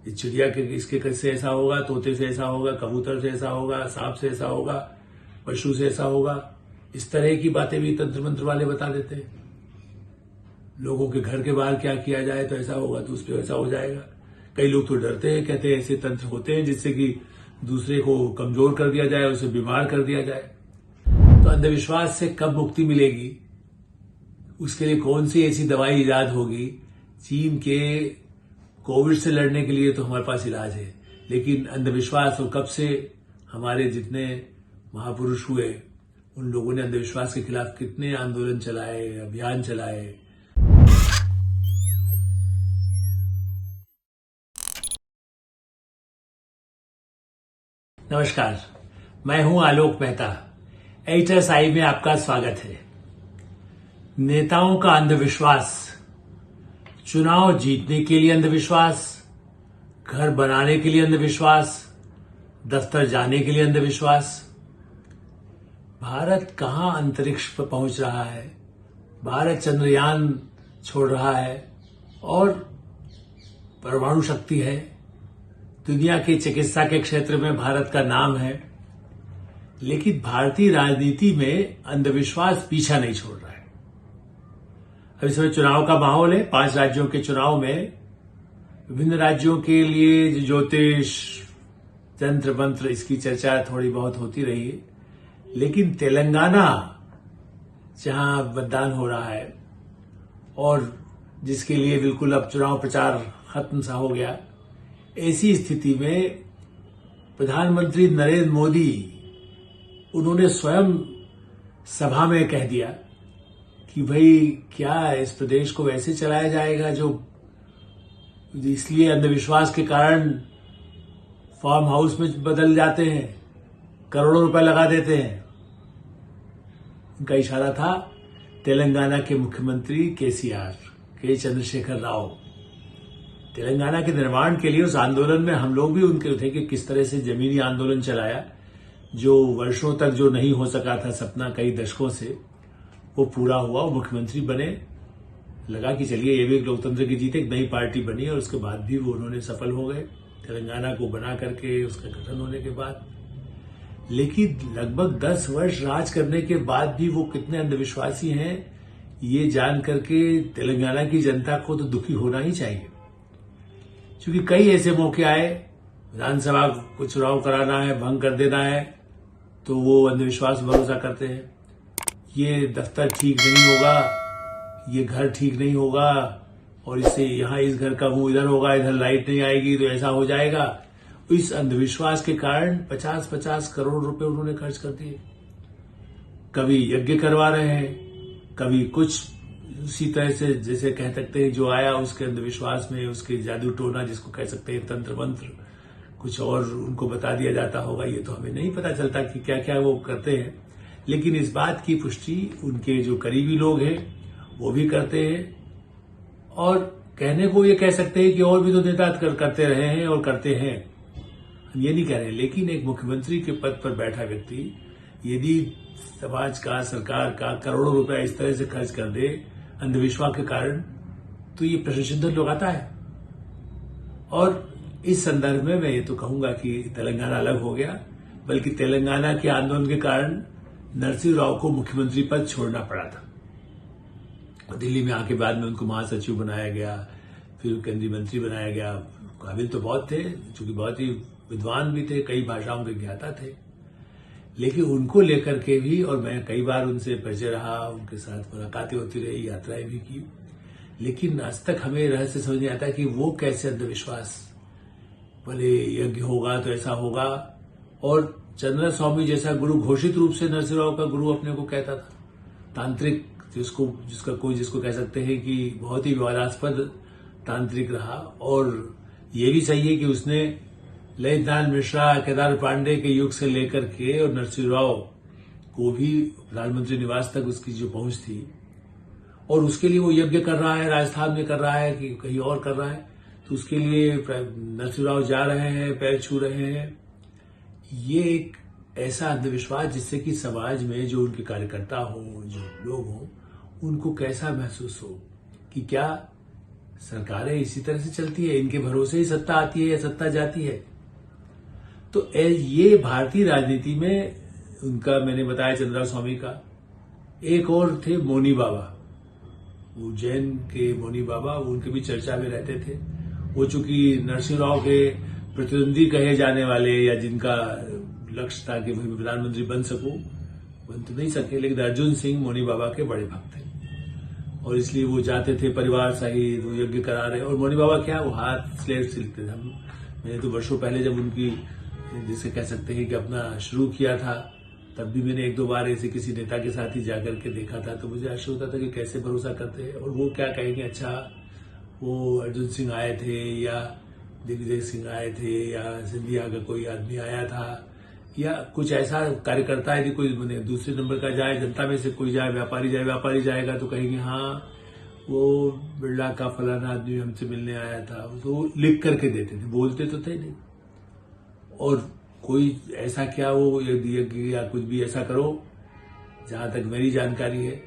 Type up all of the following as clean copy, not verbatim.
इस चिड़िया के इसके कैसे ऐसा होगा, तोते से ऐसा होगा, कबूतर से ऐसा होगा, सांप से ऐसा होगा, पशु से ऐसा होगा। इस तरह की बातें भी तंत्र मंत्र वाले बता देते हैं। लोगों के घर के बाहर क्या किया जाए तो ऐसा होगा, तो उस पर ऐसा हो जाएगा। कई लोग तो डरते हैं, कहते हैं ऐसे तंत्र होते हैं जिससे कि दूसरे को कमजोर कर दिया जाए, उसे बीमार कर दिया जाए। तो अंधविश्वास से कब मुक्ति मिलेगी, उसके लिए कौन सी ऐसी दवाई इजाद होगी? चीन के कोविड से लड़ने के लिए तो हमारे पास इलाज है, लेकिन अंधविश्वास और कब से हमारे जितने महापुरुष हुए उन लोगों ने अंधविश्वास के खिलाफ कितने आंदोलन चलाए, अभियान चलाए। नमस्कार, मैं हूं आलोक मेहता। एचएस आई में आपका स्वागत है। नेताओं का अंधविश्वास, चुनाव जीतने के लिए अंधविश्वास, घर बनाने के लिए अंधविश्वास, दफ्तर जाने के लिए अंधविश्वास। भारत कहां अंतरिक्ष पर पहुंच रहा है, भारत चंद्रयान छोड़ रहा है और परमाणु शक्ति है। दुनिया की चिकित्सा के क्षेत्र में भारत का नाम है, लेकिन भारतीय राजनीति में अंधविश्वास पीछा नहीं छोड़ रहा है। अब इस समय चुनाव का माहौल है। 5 राज्यों के चुनाव में विभिन्न राज्यों के लिए ज्योतिष, तंत्र मंत्र, इसकी चर्चा थोड़ी बहुत होती रही है। लेकिन तेलंगाना जहां मतदान हो रहा है और जिसके लिए बिल्कुल अब चुनाव प्रचार खत्म सा हो गया, ऐसी स्थिति में प्रधानमंत्री नरेंद्र मोदी, उन्होंने स्वयं सभा में कह दिया कि भाई क्या इस प्रदेश को वैसे चलाया जाएगा जो इसलिए अंधविश्वास के कारण फार्म हाउस में बदल जाते हैं, करोड़ों रुपए लगा देते हैं। उनका इशारा था तेलंगाना के मुख्यमंत्री केसीआर, के चंद्रशेखर राव। तेलंगाना के निर्माण के लिए उस आंदोलन में हम लोग भी उनके थे कि किस तरह से जमीनी आंदोलन चलाया, जो वर्षों तक जो नहीं हो सका था सपना कई दशकों से, वो पूरा हुआ। वो मुख्यमंत्री बने। लगा कि चलिए ये भी एक लोकतंत्र की जीत है, एक नई पार्टी बनी और उसके बाद भी वो उन्होंने सफल हो गए तेलंगाना को बना करके, उसका गठन होने के बाद। लेकिन लगभग 10 वर्ष राज करने के बाद भी वो कितने अंधविश्वासी हैं, ये जान करके तेलंगाना की जनता को तो दुखी होना ही चाहिए। क्योंकि कई ऐसे मौके आए, विधानसभा को चुनाव कराना है, भंग कर देना है, तो वो अंधविश्वास भरोसा करते हैं। ये दफ्तर ठीक नहीं होगा, ये घर ठीक नहीं होगा, और इससे यहां इस घर का मुंह इधर होगा, इधर लाइट नहीं आएगी तो ऐसा हो जाएगा। इस अंधविश्वास के कारण 50-50 करोड़ रुपए उन्होंने खर्च कर दिए। कभी यज्ञ करवा रहे हैं, कभी कुछ उसी तरह से जैसे कह सकते हैं जो आया उसके अंधविश्वास में, उसके जादू टोना जिसको कह सकते हैं, तंत्र मंत्र, कुछ और उनको बता दिया जाता होगा। ये तो हमें नहीं पता चलता कि क्या क्या वो करते हैं, लेकिन इस बात की पुष्टि उनके जो करीबी लोग हैं वो भी करते हैं। और कहने को ये कह सकते हैं कि और भी तो नेता करते रहे हैं और करते हैं, हम ये नहीं कह रहे। लेकिन एक मुख्यमंत्री के पद पर बैठा व्यक्ति यदि समाज का, सरकार का करोड़ों रुपया इस तरह से खर्च कर दे अंधविश्वास के कारण, तो ये प्रश्नचिन्ह लगाता है। और इस संदर्भ में मैं ये तो कहूंगा कि तेलंगाना अलग हो गया, बल्कि तेलंगाना के आंदोलन के कारण नरसिंह राव को मुख्यमंत्री पद छोड़ना पड़ा था। दिल्ली में आके बाद में उनको महासचिव बनाया गया, फिर केंद्रीय मंत्री बनाया गया। काबिल तो बहुत थे, चूंकि बहुत ही विद्वान भी थे, कई भाषाओं के ज्ञाता थे। लेकिन उनको लेकर के भी, और मैं कई बार उनसे परिचय रहा, उनके साथ मुलाकातें होती रही, यात्राएं भी की, लेकिन आज तक हमें रहस्य समझ नहीं आता कि वो कैसे अंधविश्वास, भले यज्ञ होगा तो ऐसा होगा। और चंद्र स्वामी जैसा गुरु घोषित रूप से नरसिंह राव का गुरु अपने को कहता था, तांत्रिक, जिसको कह सकते हैं कि बहुत ही विवादास्पद तांत्रिक रहा। और ये भी सही है कि उसने ललितनाथ मिश्रा, केदार पांडे के युग से लेकर के और नरसिंह राव को भी प्रधानमंत्री निवास तक उसकी जो पहुंच थी, और उसके लिए वो यज्ञ कर रहा है, राजस्थान में कर रहा है कि कहीं और कर रहा है, तो उसके लिए नरसिंह राव जा रहे हैं, पैर छू रहे हैं। ये एक ऐसा अंधविश्वास जिससे कि समाज में जो उनके कार्यकर्ता हों, जो लोग हों, उनको कैसा महसूस हो कि क्या सरकारें इसी तरह से चलती है, इनके भरोसे ही सत्ता आती है या सत्ता जाती है। तो ये भारतीय राजनीति में उनका, मैंने बताया चंद्रा स्वामी का, एक और थे मौनी बाबा, उज्जैन के मौनी बाबा, उनके भी चर्चा में रहते थे। वो चूंकि नरसिंह राव के प्रतिद्वंदी कहे जाने वाले, या जिनका लक्ष्य था कि मैं प्रधानमंत्री बन सकूं, बन तो नहीं सके, लेकिन अर्जुन सिंह मौनी बाबा के बड़े भक्त थे और इसलिए वो जाते थे परिवार सहित, वो यज्ञ करा रहे। और मौनी बाबा क्या, वो हाथ स्लेट से लिखते थे। मैंने तो वर्षों पहले जब उनकी, जिसे कह सकते हैं कि अपना शुरू किया था, तब भी मैंने एक दो बार ऐसे किसी नेता के साथ ही जाकर के देखा था, तो मुझे आश्चर्य होता था कि कैसे भरोसा करते हैं। और वो क्या कहेंगे, अच्छा वो अर्जुन सिंह आए थे या दिग्विजय सिंह आए थे या सिंधिया का कोई आदमी आया था या कुछ ऐसा कार्यकर्ता, यदि कोई दूसरे नंबर का जाए, जनता में से कोई जाए, व्यापारी जाएगा, तो कहेंगे हाँ वो बिरला का फलाना आदमी हमसे मिलने आया था। तो लिख करके देते थे, बोलते तो थे नहीं। और कोई ऐसा क्या, वो यज्ञ या कुछ भी ऐसा करो, जहां तक मेरी जानकारी है,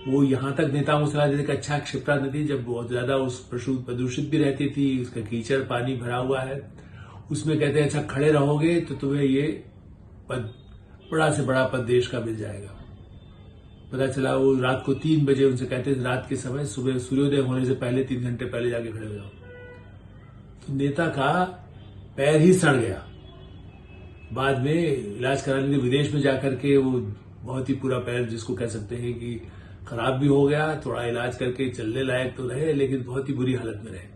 वो यहां तक नेताओं को सलाह देते कि अच्छा, क्षिप्रा नदी जब बहुत ज्यादा उस प्रदूषित भी रहती थी, उसका कीचड़ पानी भरा हुआ है, उसमें कहते हैं अच्छा खड़े रहोगे तो तुम्हें ये पद, बड़ा से बड़ा पद देश का मिल जाएगा। पता चला वो रात को 3 बजे उनसे कहते थे, रात के समय, सुबह सूर्योदय होने से पहले 3 घंटे पहले जाके खड़े हो जाओ। तो नेता का पैर ही सड़ गया। बाद में इलाज कराने के विदेश में जाकर के वो बहुत ही पूरा पैर, जिसको कह सकते हैं कि खराब भी हो गया, थोड़ा इलाज करके चलने लायक तो रहे, लेकिन बहुत ही बुरी हालत में रहे।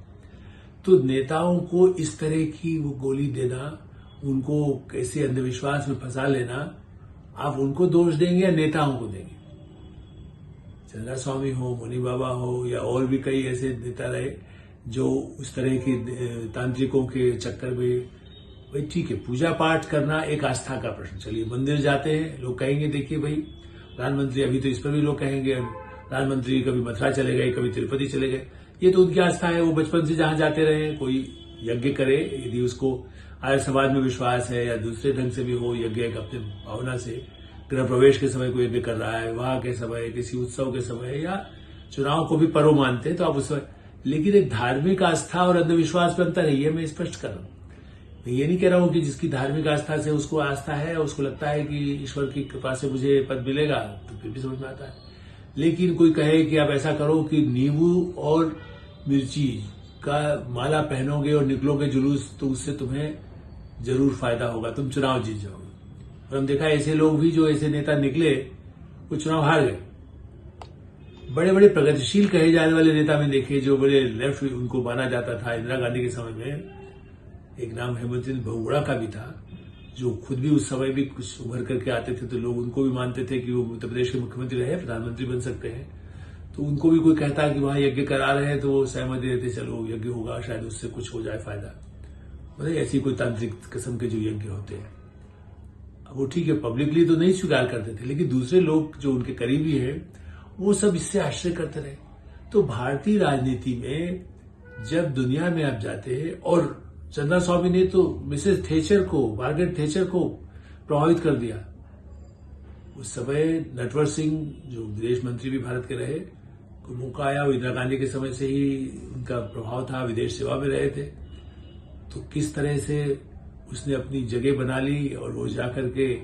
तो नेताओं को इस तरह की वो गोली देना, उनको कैसे अंधविश्वास में फंसा लेना, आप उनको दोष देंगे या नेताओं को देंगे? चंद्रा स्वामी हो, मौनी बाबा हो, या और भी कई ऐसे नेता रहे जो उस तरह के तांत्रिकों के चक्कर में, भाई ठीक है, पूजा पाठ करना एक आस्था का प्रश्न। चलिए मंदिर जाते हैं, लोग कहेंगे देखिए भाई प्रधानमंत्री, अभी तो इस पर भी लोग कहेंगे प्रधानमंत्री कभी मथुरा चले गए, कभी तिरुपति चले गए, ये तो उनकी आस्था है, वो बचपन से जहां जाते रहे। कोई यज्ञ करे, यदि उसको आर्य समाज में विश्वास है या दूसरे ढंग से भी हो, यज्ञ एक अपने भावना से, गृह प्रवेश के समय कोई यज्ञ कर रहा है, विवाह के समय, किसी उत्सव के समय, या चुनाव को भी पर्व मानते हैं, तो आप उस समय, लेकिन एक धार्मिक आस्था और अंधविश्वास में अंतर है, ये मैं स्पष्ट कर रहा हूं। मैं ये नहीं कह रहा हूं कि जिसकी धार्मिक आस्था से उसको आस्था है, उसको लगता है कि ईश्वर की कृपा से मुझे पद मिलेगा, तो फिर भी समझ में आता है। लेकिन कोई कहे कि आप ऐसा करो कि नींबू और मिर्ची का माला पहनोगे और निकलोगे जुलूस, तो उससे तुम्हें जरूर फायदा होगा, तुम चुनाव जीत जाओगे। और हम देखा ऐसे लोग भी, जो ऐसे नेता निकले, वो चुनाव हार गए। बड़े बड़े प्रगतिशील कहे जाने वाले नेता में देखे, जो बड़े लेफ्ट उनको माना जाता था इंदिरा गांधी के समय में, एक नाम हेमचंद्र बहुगुणा का भी था, जो खुद भी उस समय भी कुछ उभर करके आते थे, तो लोग उनको भी मानते थे कि वो उत्तर प्रदेश के मुख्यमंत्री रहे, प्रधानमंत्री बन सकते हैं। तो उनको भी कोई कहता कि वहां यज्ञ करा रहे हैं, तो वो सहमति देते, चलो यज्ञ होगा, शायद उससे कुछ हो जाए फायदा। मतलब ऐसी कोई तांत्रिक किस्म के जो यज्ञ होते हैं, वो ठीक है, पब्लिकली तो नहीं स्वीकार करते थे, लेकिन दूसरे लोग जो उनके करीबी है, वो सब इससे आश्चर्य करते रहे। तो भारतीय राजनीति में जब दुनिया में आप जाते हैं, और चंद्रा स्वामी ने तो मिसेस थेचर को, मार्गरेट थेचर को प्रभावित कर दिया। उस समय नटवर सिंह, जो विदेश मंत्री भी भारत के रहे, को मौका आया, वो इंदिरा गांधी के समय से ही उनका प्रभाव था, विदेश सेवा में रहे थे, तो किस तरह से उसने अपनी जगह बना ली। और वो जाकर के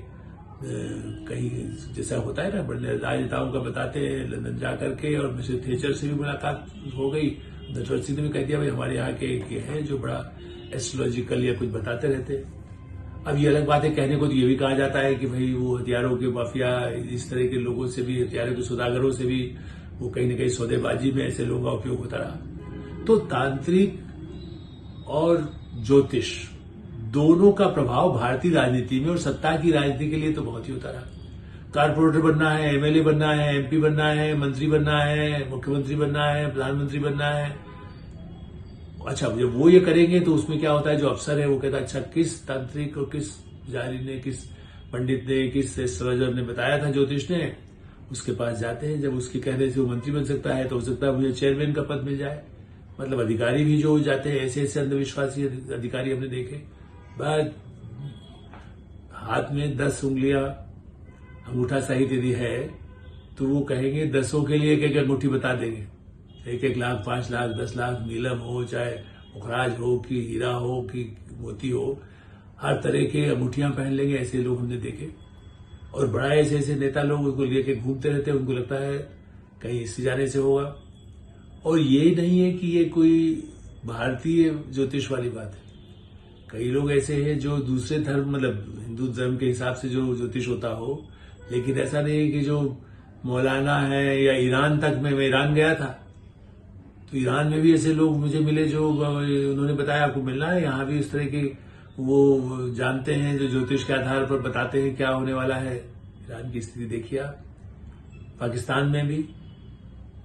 कहीं, जैसा होता है ना बड़े राजनेताओं का, बताते हैं लंदन जाकर के, और मिसेस थेचर से भी मुलाकात हो गई। नटवर सिंह ने भी कह दिया भाई हमारे यहाँ के हैं जो बड़ा एस्ट्रोलॉजिकल या कुछ बताते रहते। अब ये अलग बात है, कहने को तो ये भी कहा जाता है कि भाई वो हथियारों के माफिया, इस तरह के लोगों से भी, हथियारों के सौदागरों से भी, वो कहीं न कहीं सौदेबाजी में ऐसे लोगों का उपयोग होता रहा। तो तांत्रिक और ज्योतिष दोनों का प्रभाव भारतीय राजनीति में और सत्ता की राजनीति के लिए तो बहुत ही होता रहा। कारपोरेटर बनना है, एमएलए बनना है, एमपी बनना है, मंत्री बनना है, मुख्यमंत्री बनना है, प्रधानमंत्री बनना है। अच्छा, जब वो ये करेंगे तो उसमें क्या होता है, जो अफसर है वो कहता है अच्छा किस तांत्रिक और किस जारी ने, किस पंडित ने, किस एस्ट्रोलॉजर ने बताया था, ज्योतिष ने, उसके पास जाते हैं। जब उसके कहने से वो मंत्री बन सकता है, तो हो सकता है मुझे चेयरमैन का पद मिल जाए। मतलब अधिकारी भी जो जाते हैं, ऐसे ऐसे अंधविश्वासी अधिकारी हमने देखे, बाद हाथ में 10 उंगलियां अंगूठा सहित यदि है, तो वो कहेंगे 10 के लिए एक एक अंगूठी बता देंगे। 1-1 लाख, 5 लाख, 10 लाख, नीलम हो, चाहे मुखराज हो कि हीरा हो कि मोती हो, हर तरह के अंगूठियां पहन लेंगे, ऐसे लोग हमने देखे। और बड़ा ऐसे ऐसे नेता लोग उसको लेके घूमते रहते हैं, उनको लगता है कहीं इससे जाने से होगा। और ये नहीं है कि ये कोई भारतीय ज्योतिष वाली बात है। कई लोग ऐसे हैं जो दूसरे धर्म, मतलब हिंदू धर्म के हिसाब से जो ज्योतिष होता हो, लेकिन ऐसा नहीं है कि जो मौलाना है, या ईरान तक मैं ईरान गया था, तो ईरान में भी ऐसे लोग मुझे मिले जो उन्होंने बताया आपको मिलना है, यहाँ भी इस तरह के वो जानते हैं जो ज्योतिष के आधार पर बताते हैं क्या होने वाला है। ईरान की स्थिति देखिए आप, पाकिस्तान में भी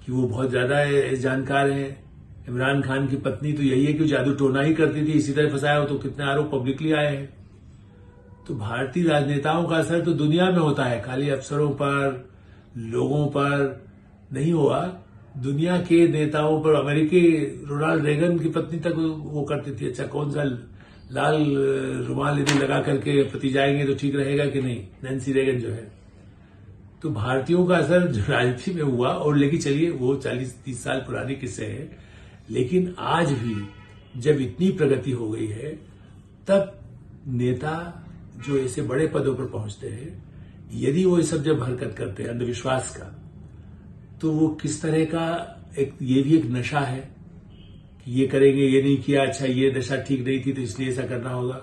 कि वो बहुत ज्यादा जानकार हैं। इमरान खान की पत्नी तो यही है कि जादू टोना ही करती थी, इसी तरह फंसाया हो, तो कितने आरोप पब्लिकली आए हैं। तो भारतीय राजनेताओं का असर तो दुनिया में होता है, खाली अफसरों पर, लोगों पर नहीं हुआ, दुनिया के नेताओं पर। अमेरिकी रोनाल्ड रेगन की पत्नी तक वो करती थी, अच्छा कौन सा लाल रुमाल यदि लगा करके पति जाएंगे तो ठीक रहेगा कि नहीं, नैन्सी रेगन जो है। तो भारतीयों का असर जो राजनीति में हुआ, और लेकिन चलिए वो 40-30 साल पुराने किस्से हैं, लेकिन आज भी जब इतनी प्रगति हो गई है, तब नेता जो ऐसे बड़े पदों पर पहुंचते हैं, यदि वो ये सब जब हरकत करते हैं अंधविश्वास का, तो वो किस तरह का ये भी एक नशा है कि ये करेंगे, ये नहीं किया, अच्छा ये दशा ठीक नहीं थी तो इसलिए ऐसा करना होगा,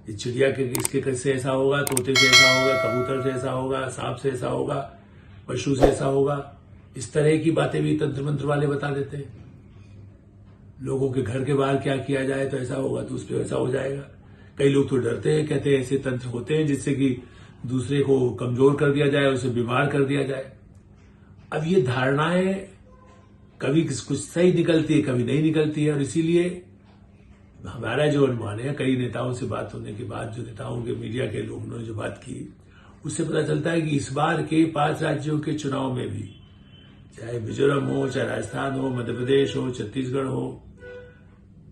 ये चिड़िया के इसके से ऐसा होगा, तोते से ऐसा होगा, कबूतर से ऐसा होगा, सांप से ऐसा होगा, पशु से ऐसा होगा। इस तरह की बातें भी तंत्र मंत्र वाले बता देते हैं। लोगों के घर के बाहर क्या किया जाए तो ऐसा होगा, तो उस पर ऐसा हो जाएगा। कई लोग तो डरते हैं, कहते हैं ऐसे तंत्र होते हैं जिससे कि दूसरे को कमजोर कर दिया जाए, उसे बीमार कर दिया जाए। अब ये धारणाएं कभी कुछ सही निकलती है, कभी नहीं निकलती है, और इसीलिए हमारा जो अनुमान है, कई नेताओं से बात होने के बाद, जो नेताओं के मीडिया के लोगों ने जो बात की, उससे पता चलता है कि इस बार के 5 राज्यों के चुनाव में भी, चाहे मिजोरम हो, चाहे राजस्थान हो, मध्य प्रदेश हो, छत्तीसगढ़ हो,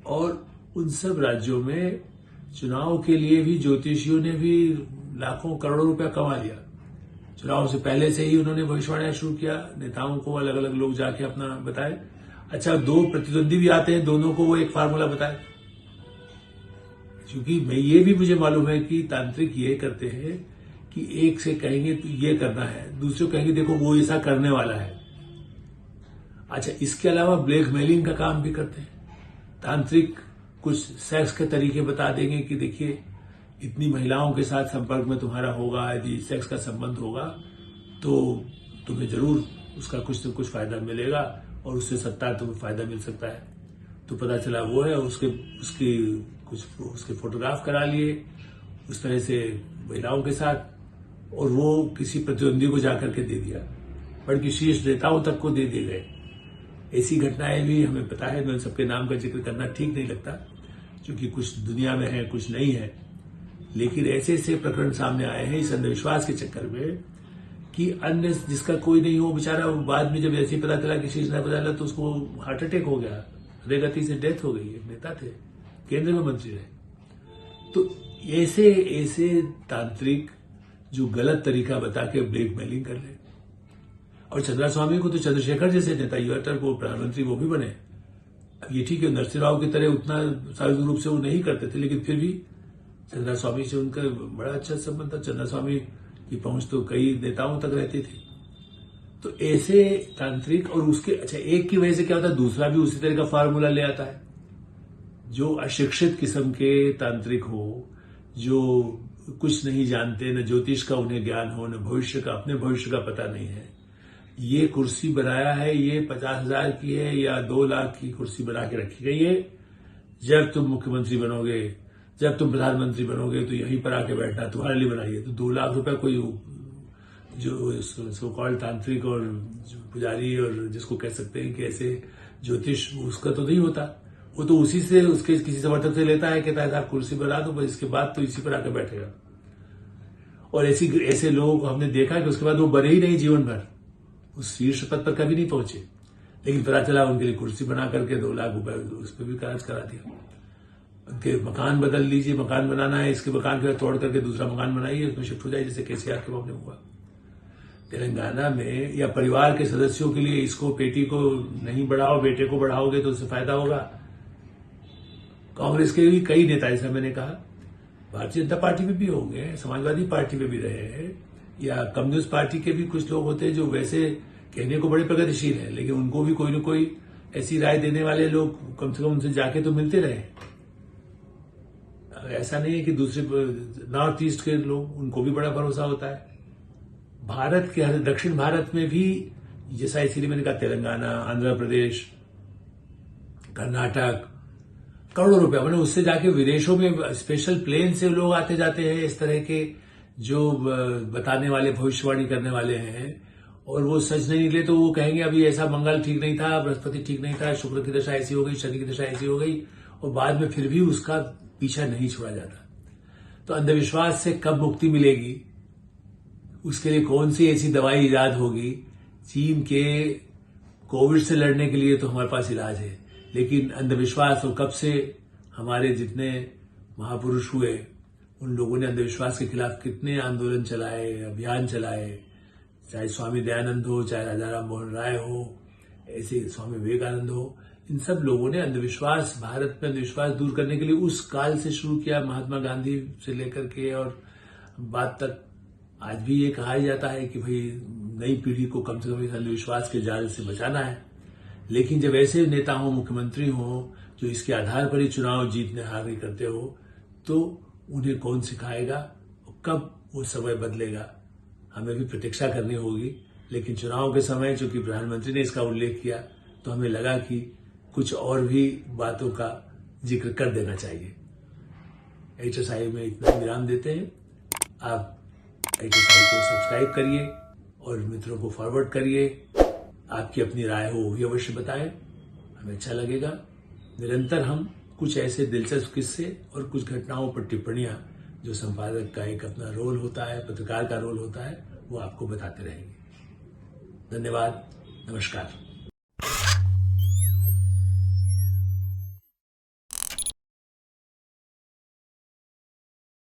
और उन सब राज्यों में चुनाव के लिए भी ज्योतिषियों ने भी लाखों करोड़ों रुपया कमा लिया। चुनाव से पहले से ही उन्होंने भविष्यवाणियां शुरू किया, नेताओं को अलग अलग लोग जाके अपना बताए। अच्छा, 2 प्रतिद्वंदी भी आते हैं, दोनों को वो एक फार्मूला बताए। क्योंकि ये भी मुझे मालूम है कि तांत्रिक ये करते हैं कि एक से कहेंगे तो ये करना है, दूसरे को कहेंगे देखो वो ऐसा करने वाला है। अच्छा, इसके अलावा ब्लैकमेलिंग का काम भी करते हैं। तांत्रिक कुछ सेक्स के तरीके बता देंगे कि देखिए इतनी महिलाओं के साथ संपर्क में तुम्हारा होगा, यदि सेक्स का संबंध होगा तो तुम्हें जरूर उसका कुछ न कुछ फायदा मिलेगा, और उससे सत्ता तुम्हें फायदा मिल सकता है। तो पता चला वो है, उसके फोटोग्राफ करा लिए उस तरह से महिलाओं के साथ, और वो किसी प्रतिद्वंदी को जाकर के दे दिया, बल्कि शीर्ष नेताओं तक को दे दिए गए। ऐसी घटनाएं भी हमें पता है, मैं सबके नाम का जिक्र करना ठीक नहीं लगता, क्योंकि कुछ दुनिया में है, कुछ नहीं है, लेकिन ऐसे ऐसे प्रकरण सामने आए हैं इस अंधविश्वास के चक्कर में कि अन्य जिसका कोई नहीं हो बेचारा, वो बाद में जब ऐसे ही पता चला, किसी ने पता चला, तो उसको हार्ट अटैक हो गया, हृदय गति से डेथ हो गई। एक नेता थे, केंद्र में मंत्री रहे। तो ऐसे ऐसे तांत्रिक जो गलत तरीका बता के ब्लैकमेलिंग कर रहे। और चंद्रा स्वामी को तो चंद्रशेखर जैसे नेता, यूएटर को प्रधानमंत्री वो भी बने। अब ये ठीक है, नरसिंह राव की तरह उतना सार्वजनिक रूप से वो नहीं करते थे, लेकिन फिर भी चंद्रा स्वामी से उनका बड़ा अच्छा संबंध था। चंद्रा स्वामी की पहुंच तो कई नेताओं तक रहती थी। तो ऐसे तांत्रिक, और उसके अच्छा एक की वजह से क्या होता है, दूसरा भी उसी तरह का फार्मूला ले आता है। जो अशिक्षित किस्म के तांत्रिक हो, जो कुछ नहीं जानते, न ज्योतिष का उन्हें ज्ञान हो, न भविष्य का, अपने भविष्य का पता नहीं है, ये कुर्सी बनाया है, ये 50,000 की है या 2 लाख की कुर्सी बना के रखी गई है। जब तुम मुख्यमंत्री बनोगे, जब तुम प्रधानमंत्री बनोगे, तो यहीं पर आके बैठना, तुम्हारे लिए बनाइए। तो 2 लाख रुपए कोई जो सो कॉल्ड तांत्रिक और पुजारी, और जिसको कह सकते हैं कि ऐसे ज्योतिष, उसका तो नहीं होता। वो तो उसी से, उसके किसी समर्थक से लेता है, कहता है साहब कुर्सी बना दो, इसके बाद तो इसी पर आकर बैठेगा। और ऐसे लोगों को हमने देखा कि उसके बाद वो बने ही नहीं जीवन भर, उस शीर्ष पद पर कभी नहीं पहुंचे, लेकिन पता चला उनके लिए कुर्सी बना करके 2 लाख रुपए उस पर भी कार्य करा दिया। उनके मकान बदल लीजिए, मकान बनाना है, इसके मकान को तोड़ करके दूसरा मकान बनाइए, उसमें शिफ्ट हो जाए, जैसे केसीआर के मामले में हुआ। तेलंगाना में या परिवार के सदस्यों के लिए इसको बेटी को नहीं बढ़ाओ, बेटे को बढ़ाओगे तो उससे फायदा होगा। कांग्रेस के भी कई नेता, जैसा मैंने कहा, भारतीय जनता पार्टी में भी होंगे, समाजवादी पार्टी में भी रहे हैं, या कम्युनिस्ट पार्टी के भी कुछ लोग होते हैं जो वैसे कहने को बड़े प्रगतिशील हैं, लेकिन उनको भी कोई न कोई ऐसी राय देने वाले लोग कम से कम उनसे जाके तो मिलते रहे। ऐसा नहीं है कि दूसरे नॉर्थ ईस्ट के लोग, उनको भी बड़ा भरोसा होता है। भारत के दक्षिण भारत में भी, जैसा इसीलिए मैंने कहा, तेलंगाना, आंध्र प्रदेश, कर्नाटक, करोड़ों रुपया, मैंने उससे जाके विदेशों में स्पेशल प्लेन से लोग आते जाते हैं, इस तरह के जो बताने वाले, भविष्यवाणी करने वाले हैं, और वो सच नहीं निकले तो वो कहेंगे अभी ऐसा मंगल ठीक नहीं था, बृहस्पति ठीक नहीं था, शुक्र की दशा ऐसी हो गई, शनि की दशा ऐसी हो गई, और बाद में फिर भी उसका पीछा नहीं छोड़ा जाता। तो अंधविश्वास से कब मुक्ति मिलेगी, उसके लिए कौन सी ऐसी दवाई इजाद होगी? चीन के कोविड से लड़ने के लिए तो हमारे पास इलाज है, लेकिन अंधविश्वास, और कब से हमारे जितने महापुरुष हुए उन लोगों ने अंधविश्वास के खिलाफ कितने आंदोलन चलाए, अभियान चलाए, चाहे स्वामी दयानंद हो, चाहे राजा राम मोहन राय हो, ऐसे स्वामी विवेकानंद हो, इन सब लोगों ने अंधविश्वास, भारत में अंधविश्वास दूर करने के लिए उस काल से शुरू किया, महात्मा गांधी से लेकर के और बाद तक। आज भी ये कहा जाता है कि भाई नई पीढ़ी को कम से कम इस अंधविश्वास के जाल से बचाना है, लेकिन जब ऐसे नेता हो, मुख्यमंत्री हो, जो इसके आधार पर ही चुनाव जीतने हार करते हो, तो उन्हें कौन सिखाएगा? कब वो समय बदलेगा, हमें भी प्रतीक्षा करनी होगी। लेकिन चुनाव के समय, चूंकि प्रधानमंत्री ने इसका उल्लेख किया, तो हमें लगा कि कुछ और भी बातों का जिक्र कर देना चाहिए। HSI में इतना विराम देते हैं। आप HSI को सब्सक्राइब करिए और मित्रों को फॉरवर्ड करिए। आपकी अपनी राय हो वो भी अवश्य बताएं, हमें अच्छा लगेगा। निरंतर हम कुछ ऐसे दिलचस्प किस्से और कुछ घटनाओं पर टिप्पणियां, जो संपादक का एक अपना रोल होता है, पत्रकार का रोल होता है, वो आपको बताते रहेंगे। धन्यवाद, नमस्कार।